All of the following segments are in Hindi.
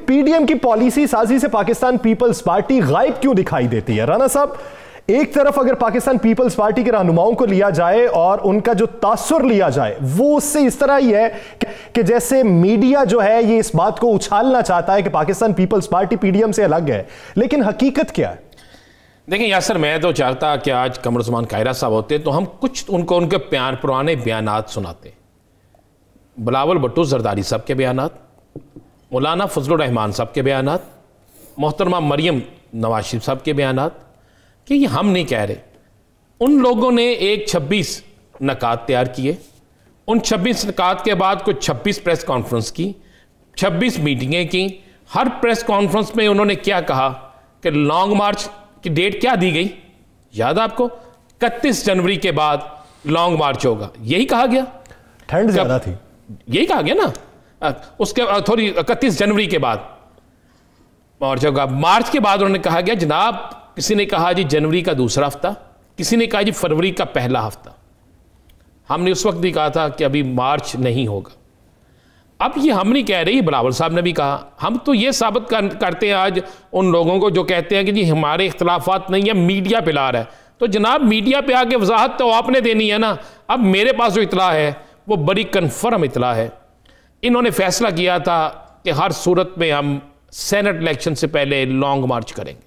पीडीएम की पॉलिसी साजी से पाकिस्तान पीपल्स पार्टी गायब क्यों दिखाई देती है? राना साहब, एक तरफ अगर पाकिस्तान पीपल्स पार्टी के रहनुमाओं को लिया जाए और उनका जो तासुर लिया जाए वो उससे इस तरह ही है कि जैसे मीडिया जो है ये इस बात को उछालना चाहता है कि पाकिस्तान पीपल्स पार्टी पीडीएम से अलग है, लेकिन हकीकत क्या है? देखिए यासर, मैं तो चाहता कि आज कमरुज़्ज़मान कायरा साहब होते तो हम कुछ उनको उनके पुराने बयानात सुनाते। बिलावल भुट्टो जरदारी साहब के बयानात, मौलाना फजलुर रहमान साहब के बयानात, मोहतरमा मरियम नवाज शरीफ साहब के बयानात, कि ये हम नहीं कह रहे। उन लोगों ने एक 26 नकात तैयार किए, उन 26 नकात के बाद कुछ 26 प्रेस कॉन्फ्रेंस की, 26 मीटिंगें की। हर प्रेस कॉन्फ्रेंस में उन्होंने क्या कहा कि लॉन्ग मार्च की डेट क्या दी गई, याद आपको? 31 जनवरी के बाद लॉन्ग मार्च होगा, यही कहा गया। ठंड ज्यादा थी, यही कहा गया ना। उसके थोड़ी 31 जनवरी के बाद मार्च होगा। मार्च के बाद उन्होंने कहा गया जनाब, किसी ने कहा जी जनवरी का दूसरा हफ्ता, किसी ने कहा जी फरवरी का पहला हफ्ता। हमने उस वक्त भी कहा था कि अभी मार्च नहीं होगा। अब ये हम नहीं कह रहे, बिलावल साहब ने भी कहा। हम तो ये साबित करते हैं आज उन लोगों को जो कहते हैं कि जी हमारे इख्तलाफात नहीं है, मीडिया पे ला रहा है। तो जनाब मीडिया पे आके वजाहत तो आपने देनी है ना। अब मेरे पास जो इतला है वो बड़ी कन्फर्म इतला है। इन्होंने फैसला किया था कि हर सूरत में हम सेनेट इलेक्शन से पहले लॉन्ग मार्च करेंगे।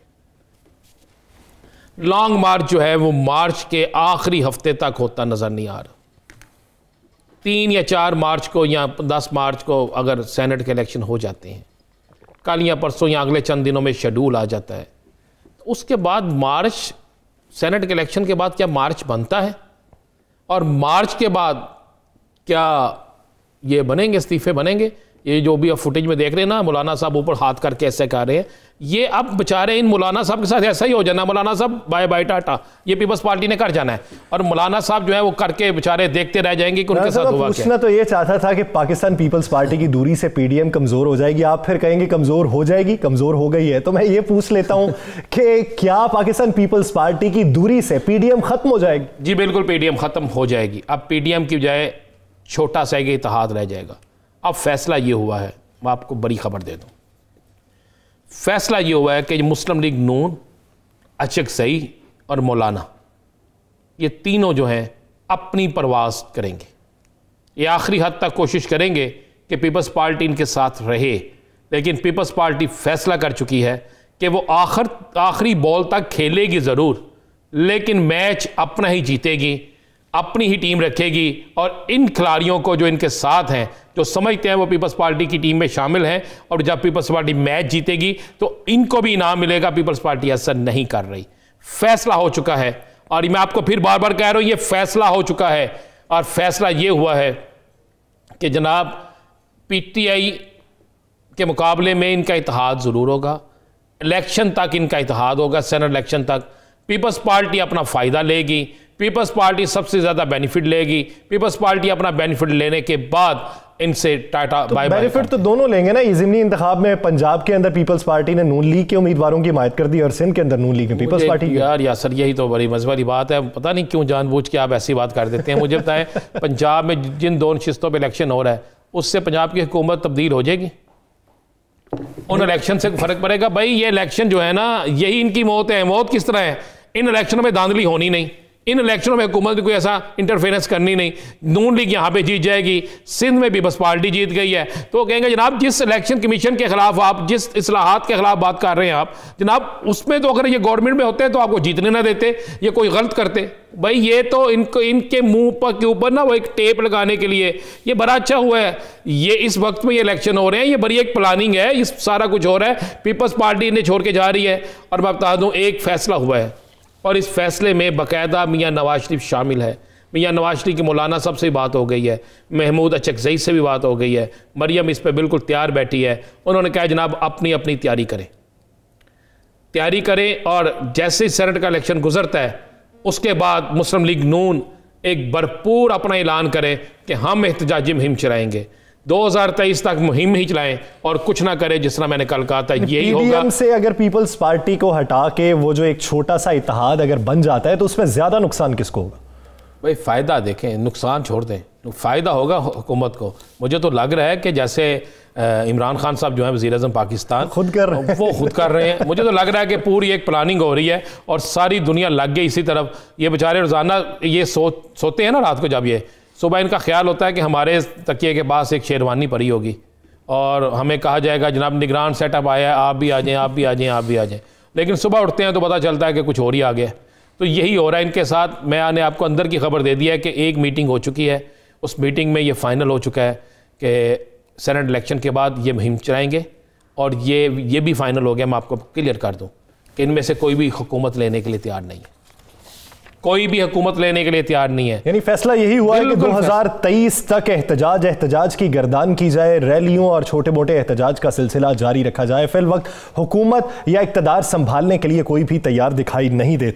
लॉन्ग मार्च जो है वो मार्च के आखिरी हफ्ते तक होता नजर नहीं आ रहा। 3 या 4 मार्च को या 10 मार्च को अगर सेनेट के इलेक्शन हो जाते हैं, कल या परसों या अगले चंद दिनों में शेड्यूल आ जाता है, तो उसके बाद मार्च, सेनेट के इलेक्शन के बाद क्या मार्च बनता है? और मार्च के बाद क्या ये बनेंगे, इस्तीफे बनेंगे? ये जो भी अब फुटेज में देख रहे हैं ना, मौलाना साहब ऊपर हाथ करके ऐसे कर रहे हैं, ये अब बेचारे इन मौलाना साहब के साथ ऐसा ही हो जाना। मौलाना साहब बाय बाय टाटा, ये पीपल्स पार्टी ने कर जाना है और मौलाना साहब जो है वो करके बेचारे देखते रह जाएंगे कि उनके साथ हुआ क्या। पूछना तो ये चाहता था कि पाकिस्तान पीपल्स पार्टी की दूरी से पीडीएम कमजोर हो जाएगी, आप फिर कहेंगे कमजोर हो जाएगी, कमजोर हो गई है। तो मैं ये पूछ लेता हूं कि क्या पाकिस्तान पीपल्स पार्टी की दूरी से पीडीएम खत्म हो जाएगी? जी बिल्कुल, पीडीएम खत्म हो जाएगी। अब पीडीएम की बजाय छोटा सा एक इत्तेहाद रह जाएगा। अब फैसला ये हुआ है, मैं आपको बड़ी खबर दे दूं, फैसला ये हुआ है कि मुस्लिम लीग नून, अचकज़ई और मौलाना, ये तीनों जो हैं अपनी परवाज करेंगे। ये आखिरी हद तक कोशिश करेंगे कि पीपल्स पार्टी इनके साथ रहे, लेकिन पीपल्स पार्टी फैसला कर चुकी है कि वो आखिरी बॉल तक खेलेगी ज़रूर, लेकिन मैच अपना ही जीतेगी, अपनी ही टीम रखेगी। और इन खिलाड़ियों को जो इनके साथ हैं, जो समझते हैं वो पीपल्स पार्टी की टीम में शामिल हैं, और जब पीपल्स पार्टी मैच जीतेगी तो इनको भी इनाम मिलेगा। पीपल्स पार्टी ऐसा नहीं कर रही, फैसला हो चुका है। और मैं आपको फिर बार बार कह रहा हूं, ये फैसला हो चुका है। और फैसला ये हुआ है कि जनाब पीटीआई के मुकाबले में इनका इत्तेहाद ज़रूर होगा, इलेक्शन तक इनका इत्तेहाद होगा, सेनेट इलेक्शन तक। पीपल्स पार्टी अपना फ़ायदा लेगी, पीपल्स पार्टी सबसे ज़्यादा बेनिफिट लेगी। पीपल्स पार्टी अपना बेनिफिट लेने के बाद इनसे टाटा बाय बाय। बेनिफिट तो दोनों लेंगे ना। ज़िमनी इंतखाब में पंजाब के अंदर पीपल्स पार्टी ने नून लीग के उम्मीदवारों की हिमायत कर दी और सिंध के अंदर नून लीग ने पीपल्स पार्टी की। यार सर, यही तो बड़ी मज़े वाली बात है। पता नहीं क्यों जानबूझ के आप ऐसी बात कर देते हैं। मुझे बताएं, पंजाब में जिन 2 नशिस्तों पर इलेक्शन हो रहा है, उससे पंजाब की हुकूमत तब्दील हो जाएगी? उन इलेक्शन से फ़र्क पड़ेगा? भाई ये इलेक्शन जो है ना, यही इनकी मौत है। मौत किस तरह है? इन इलेक्शनों में धांधली होनी नहीं, इन इलेक्शनों में हुकूमत कोई ऐसा इंटरफेरेंस करनी नहीं। नून लीग यहाँ पे जीत जाएगी, सिंध में भी बस पार्टी जीत गई है। तो कहेंगे जनाब जिस इलेक्शन कमीशन के खिलाफ आप, जिस इस्लाहात के खिलाफ बात कर रहे हैं आप, जनाब उसमें तो अगर ये गवर्नमेंट में होते हैं तो आपको जीतने ना देते, ये कोई गलत करते। भाई ये तो इनको, इनके मुंह पर के ऊपर ना वो एक टेप लगाने के लिए ये बड़ा अच्छा हुआ है। ये इस वक्त में ये इलेक्शन हो रहे हैं, ये बड़ी एक प्लानिंग है, इस सारा कुछ हो रहा है, पीपल्स पार्टी इन्हें छोड़ के जा रही है। और मैं बता दूं, एक फैसला हुआ है और इस फैसले में बाकायदा मियाँ नवाज शरीफ शामिल है। मियाँ नवाज शरीफ की मौलाना साहब से बात हो गई है, महमूद अचकज़ई से भी बात हो गई है, मरियम इस पर बिल्कुल तैयार बैठी है। उन्होंने कहा जनाब अपनी अपनी तैयारी करें और जैसे ही सेनेट का इलेक्शन गुजरता है उसके बाद मुस्लिम लीग नून एक भरपूर अपना ऐलान करे कि हम एहतजाजी मुहिम चलाएंगे। 2023 तक मुहिम ही चलाएं और कुछ ना करें, जिस तरह मैंने कल कहा था यही होगा। से अगर पीपल्स पार्टी को हटा के वो जो एक छोटा सा इत्तेहाद अगर बन जाता है तो उसमें ज्यादा नुकसान किसको होगा? भाई फायदा देखें, नुकसान छोड़ दें। फ़ायदा होगा हुकूमत को। मुझे तो लग रहा है कि जैसे इमरान खान साहब जो हैं वज़ीर आज़म पाकिस्तान खुद कर रहे हैं, वो खुद कर रहे हैं। मुझे तो लग रहा है कि पूरी एक प्लानिंग हो रही है और सारी दुनिया लग गई इसी तरफ। ये बेचारे रोज़ाना ये सोते हैं ना रात को, जब ये सुबह इनका ख्याल होता है कि हमारे तकिए के पास एक शेरवानी पड़ी होगी और हमें कहा जाएगा जनाब निगरान सेटअप आया है, आप भी आ जाएँ, आप भी आ जाएँ, आप भी आ जाएँ। लेकिन सुबह उठते हैं तो पता चलता है कि कुछ और ही आ गया। तो यही हो रहा है इनके साथ। मैंने आपको अंदर की खबर दे दी है कि एक मीटिंग हो चुकी है, उस मीटिंग में ये फाइनल हो चुका है कि सेनेट इलेक्शन के बाद ये मुहिम चलाएंगे और ये भी फाइनल हो गया। मैं आपको क्लियर कर दूं कि इनमें से कोई भी हुकूमत लेने के लिए तैयार नहीं है, कोई भी हुकूमत लेने के लिए तैयार नहीं है। यानी फैसला यही हुआ है कि 2023 तक एहतजाज की गर्दान की जाए, रैलियों और छोटे मोटे एहतजाज का सिलसिला जारी रखा जाए। फिल वक्त हुकूमत या इक़्तिदार संभालने के लिए कोई भी तैयार दिखाई नहीं देता।